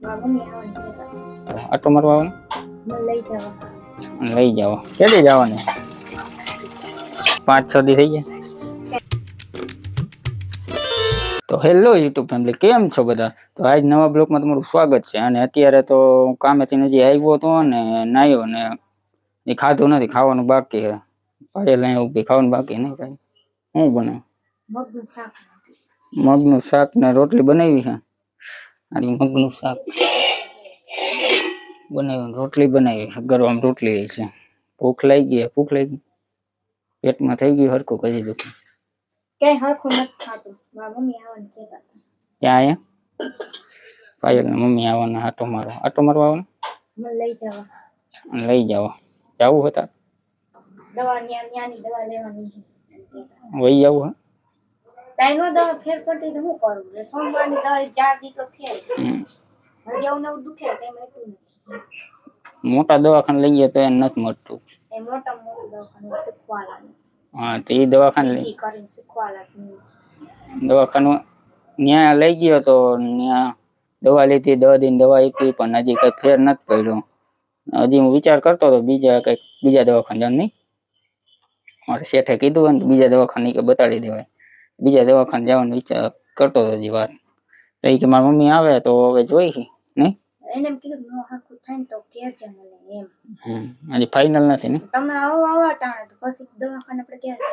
આટો મારવા આવવાનું લઈ જાવ ક્યારે જવાનું 5-6 દી થઈ ગયા તો હેલો યુટ્યુબ ફેમિલી કેમ છો બધા તો આજ નવા બ્લોગમાં તમારું સ્વાગત છે અને અત્યારે તો હું કામેથી નજી આવ્યો હતો ને નાયો ને એ ખાધું નથી ખાવાનું બાકી છે પાડેલ અહીંયા ઊભી ખાવાનું બાકી નહીં કાંઈ શું બનાવ મગનું શાક ને રોટલી બનાવી છે અને મગનું શાક બનાવ્યું રોટલી બનાવી ગરમ રોટલી છે ભૂખ લાગી પેટમાં થઈ ગયું હરખું કરી દુખું ક્યાંય હરખું નથી ખાતું મારા મમ્મી આવવાનું કહેતા ક્યાં અહીંયા પાયલના મમ્મી આવવાના આટો મારવા આવવાનું મને લઈ જવા જવું હતા દવા ન્યાની દવા લેવાની વહી જવું હે તાઈનો દવા ફેર પડતી તો શું કરું સોમવારની દવા 4 દી તો થયા હજી એવું નવું દુખે તેમ એટલું નથી મોટા દવાખાને લઈ ગયા તો એને નથી મળતું એ મોટા દવાખાને શીખવા લાગે હા તો એ દવાખાને કરીને શીખવા લાગે દવાખાનું ત્યાં લઈ ગયો તો ત્યાં દવા લીધી 10 દિન દવા આપી પણ હજી કઈ ફેર નથી પડ્યો હજી હું વિચાર કરતો હતો બીજા દવાખાને જવાનું નહીં મારે શેઠે કીધું હોય ને બીજા દવાખાને કે બતાડી દેવાય બીજા દવાખાને જવાનો વિચાર કરતો હતો હજી વાત તો કે મારી મમ્મી આવે તો હવે જોઈ નહીં એને એમ કીધું નો હરખું થાય તો કેજે મને એમ હજી ફાઇનલ નથી ને તમે આવો ટાણે તો પછી દવાખાને આપણે ક્યારે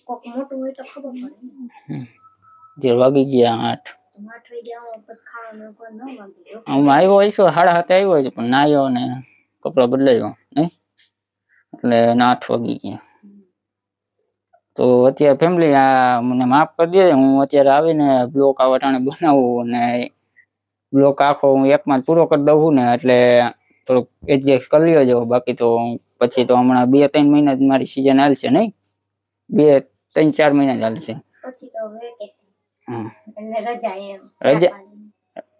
કોક મોટું હોય તો ખબર પડે જે વાગી ગયા 8 વાગી ગયા પછી ખાવાનું કોઈ ન વાગી હું આવ્યો હોય છું 7:30 આવ્યો છે પણ નાયો ને કપડા બદલાયો નહીં એટલે 8 વાગી ગયા તો અત્યારે ફેમિલી આ મને માફ કરી દે હું અત્યારે આવીને બ્લોક આ વટાણે બનાવું અને બ્લોક આખો હું એકમાં પૂરો કરી દઉં ને એટલે થોડુંક એડજસ્ટ કરી લ્યો જો બાકી તો પછી તો હમણાં 2-3 મહિના જ મારી સિઝન હાલશે નહીં 2-3-4 મહિના જ હાલશે પછી તો વેકેશન એટલે રજા એમ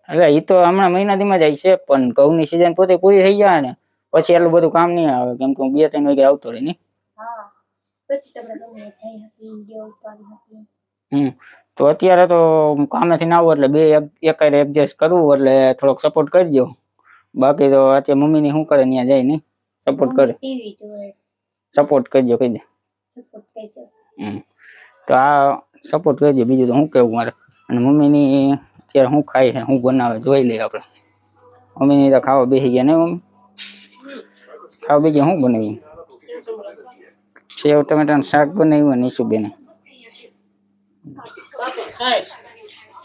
એટલે એ તો હમણાં મહિના દીમાં જાય છે પણ ઘઉંની સિઝન પોતે પૂરી થઈ જાય ને પછી એટલું બધું કામ નહીં આવે કેમ કે હું 2-3 વાગે આવતો રહી નહીં તો અત્યારે તો કામેથી ના આવું એટલે એકારે એડજસ્ટ કરવું એટલે થોડોક સપોર્ટ કરજો બાકી તો અત્યારે મમ્મીની શું કરે ત્યાં જાય નહીં સપોર્ટ કરે સપોર્ટ કરજો કહી દે તો આ સપોર્ટ કરજો બીજું તો શું કેવું મારે અને મમ્મીની અત્યારે શું ખાય છે શું બનાવે જોઈ લઈએ આપણે મમ્મીની તો ખાવા બેસી ગયા નહીં મમ્મી ખાવા બેસી ગયા શું બનાવી સેવ ટમેટાનું શાક બનાવ્યું નીશુબેને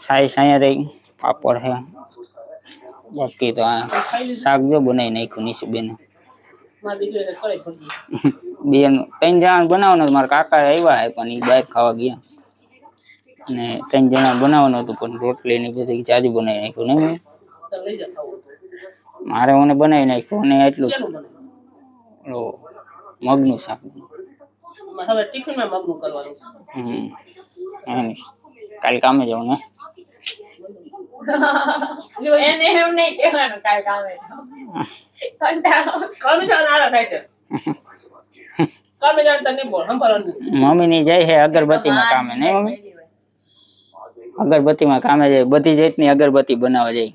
સાયા રહી પાપડ છે બાકી તો આ શાક જો બનાવી નાખ્યું નીશુબેને બેન 3 જણા બનાવવાનું મારા કાકા આવ્યા હે પણ એ બહાર ખાવા ગયા અને 3 જણા બનાવવાનું હતું પણ રોટલી ને બધી જાજુ બનાવી નાખ્યું નહીં મારે મને બનાવી નાખ્યું અને એટલું મગનું શાક હવે ટિફિનમાં મગનું કરવાનું કાલે કામે જાઉં ને એને એમ નહીં કહેવાનું કાલ કામે કામે જવાનું આરા થાય છે કામે જવાનું તને બોલ સંભાળવાનું મમ્મી ની જાય છે અગરબત્તીમાં કામે નહીં મમ્મી અગરબત્તીમાં કામે જાય બધી જાતની અગરબત્તી બનાવવા જાય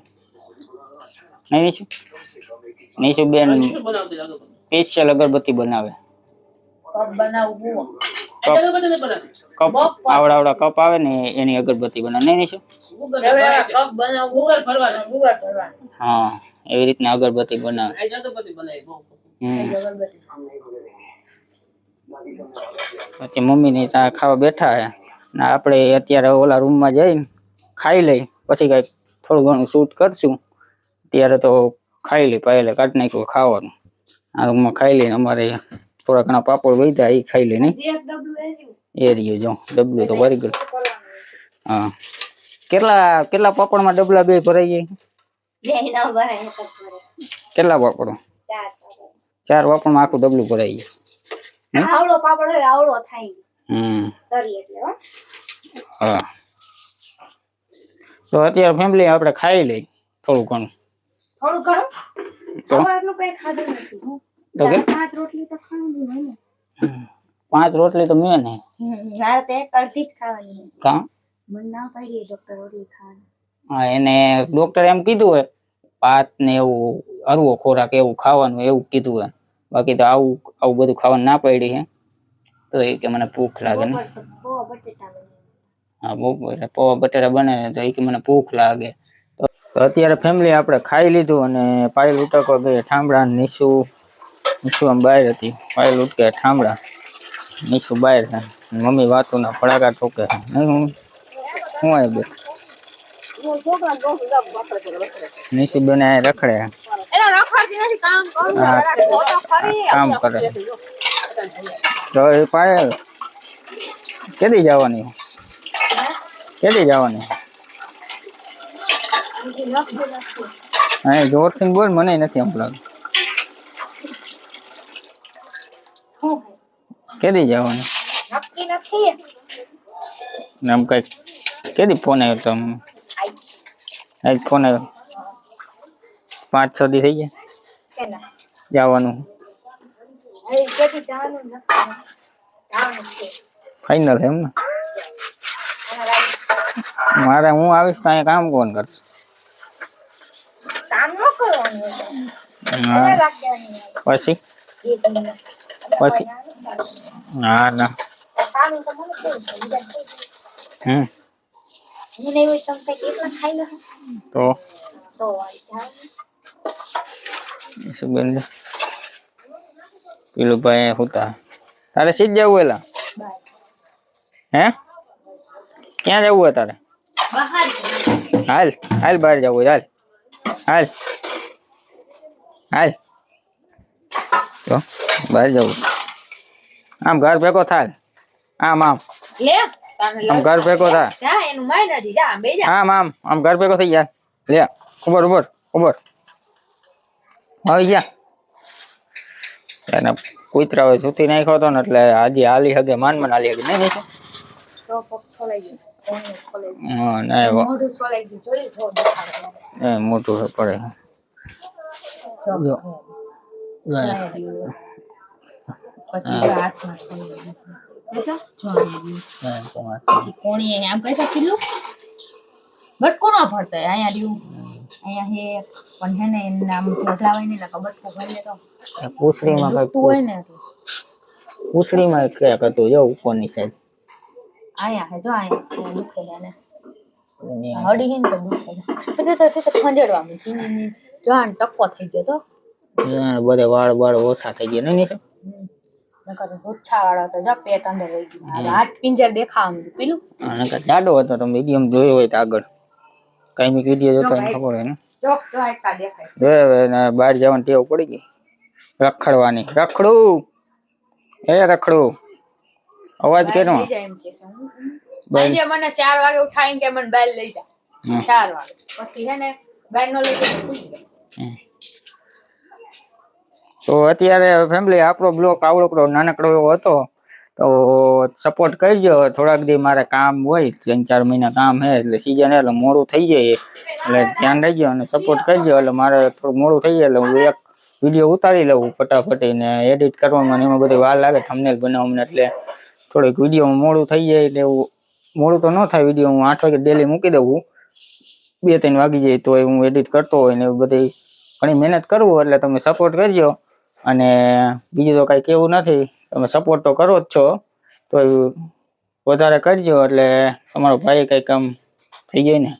નહીં નીશુબેન સ્પેશિયલ અગરબત્તી બનાવે કપ આવડા કપ આવે ને એની અગરબત્તી બનાવે નહીં નીશુ હા એવી રીતના અગરબત્તી બનાવે પછી મમ્મી ની ત્યાં ખાવા બેઠા હે ને આપણે અત્યારે ઓલા રૂમમાં જઈને ખાઈ લઈ પછી કઈ થોડું ઘણું શૂટ કરશું ત્યારે તો ખાઈ લઈ પહેલે કાઢી નાખ્યું ખાવાનું આ રૂમમાં ખાઈ લઈને અમારે થોડા ઘણા પાપડ વધ્યા એ ખાઈ લે નહીં એ રહ્યું જો ડબલું તો ભરી ગયું હા કેટલા પાપડમાં ડબલા 2 ભરાઈ જાય કેટલા પાપડો 4 પાપડમાં આખું ડબલું ભરાઈ ગયું આવડો પાપડ હોય આવડો થાય તરી એટલે હા તો અત્યારે ફેમિલી આપણે ખાઈ લઈ થોડું ઘણું તો આટલું કઈ ખાધું નથી તો કે 5 રોટલી તો ખાવાની હોય ને 5 રોટલી તો મેં ને મારે તો એક અડધી જ ખાવાની કા મને ના પાડી ડોક્ટર રોટલી ખાવાની હા એને ડોક્ટરે એમ કીધું હોય ભાત ને એવું હળવો ખોરાક એવું ખાવાનું એવું કીધું હોય, બાકી તો આવું આવું બધું ખાવાનું ના પડી છે. તો એ કે મને ભૂખ લાગે ને, પૌવા બટેટા બને. હા બપોરે પૌવા બટેટા બને તો એ કે મને ભૂખ લાગે. તો અત્યારે ફેમિલી આપણે ખાઈ લીધું અને પાયલ ઉટકો ગઈ ઠામડા, નીશુ આમ બહાર હતી, પાયલ ઉટકે ઠામડા, નીશુ બહાર છે, મમ્મી વાતુના ફડાકા ઠોકે છે. નહીં મમ્મી શું આવી બે નીશુ બેન આ રખડે કામ કરે. તો એ પાયલ કેદી જવાની, કેદી જવાની? હા જોરથી બોલ, મને નથી સંભળાતું. કેદી જવાની નક્કી નથી. આમ કઈ કેદી ફોન આવ્યો તો? આજ ફોન આવ્યો 5-6 દી થઈ ગયા જવાનું ફાઈનલ એમ ને? મારે હું આવીશ તો અહીંયા કામ કોણ કરશે? પછી પછી ના ના તો પેલું ભાઈ હોતા તારે સીધ જવું એલા? હે ક્યાં જવું હોય તારે? હાલ હાલ બહાર જવું, હાલ હાલ હાલ તો બહાર જવું. આમ ઘર ભેગો થાય, આમ આમ આમ ઘર ભેગો થાય, આમ આમ આમ ઘર ભેગો થઈ જાય. લે ઉભર ઉભર ઉભર આવી ગયા એને કૂતરા સુતી નાખ્યો હતો ને એટલે આજે હાલી હગે માન હાલી હગે નહીં નહીં મોટું પડે બટકો નો ભરતો અહીંયા રહ્યું, અહીંયા હે પણ હે ને એના આમ ઢોકળાવાય ને એટલે બટકો ભરી તો પૂછડીમાં કઈ હોય ને પૂછડીમાં ક્યાંક હતું જો ઉપરની સાઈડ અહીંયા હે જો અહીંયા દુખે છે ને હડી હે ને તો દુખે છે પછી તો ખંજેડવા મૂકી જો આને ટપ્પો થઈ ગયો તો બધે વાળ વાળ ઓછા થઈ ગયા નહીં નકર ઓછા વાળો તો જો પેટ અંદર રહી ગયું, હાથ પિંજર દેખાવા પેલું નકર જાડો હતો તો મીડિયમ જોયો હોય તો આગળ કઈ મી વિડિયો જોતો એને ખબર હોય ને જો જો આટલા દેખાય બહાર જવાની ટેવ પડી ગઈ રખડવાની. રખડું એ રખડું અવાજ કેનો લઈ જાય એમ કે છે આજે મને 4 વાગે ઉઠાઈને કે મને બેલ લઈ જા 4 વાગે પછી હે ને બેલ નો લઈ જાય તો અત્યારે ફેમિલી આપણો બ્લોગ આવડો નાનકડો એવો હતો તો સપોર્ટ કરજો. થોડાક દી મારે કામ હોય 3-4 મહિના કામ હે એટલે સીઝન એટલે મોડું થઈ જાય એટલે ધ્યાન રાખજો અને સપોર્ટ કરજો. એટલે મારે થોડું મોડું થઈ જાય એટલે હું એક વિડીયો ઉતારી લઉં ફટાફટી ને એડિટ કરવામાં એમાં બધી વાર લાગે થંબનેલ બનાવવામાં એટલે થોડીક વિડીયોમાં મોડું થઈ જાય એટલે એવું મોડું તો ન થાય. વિડીયો હું 8 વાગે ડેલી મૂકી દઉં, 2-3 વાગી જાય તો હું એડિટ કરતો હોય ને બધી ઘણી મહેનત કરું એટલે તમે સપોર્ટ કરજો. અને બીજું તો કઈ કેવું નથી, તમે સપોર્ટ તો કરો જ છો તો વધારે કરજો એટલે તમારો ભાઈ કઈ કામ થઈ જાય ને.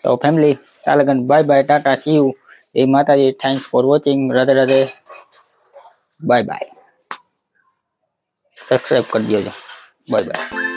તો ફેમિલી ચાલે bye bye, Tata, C you, જય માતાજી, thanks for watching, Radhe Radhe, bye bye. Subscribe કરી દેજો, બાય બાય.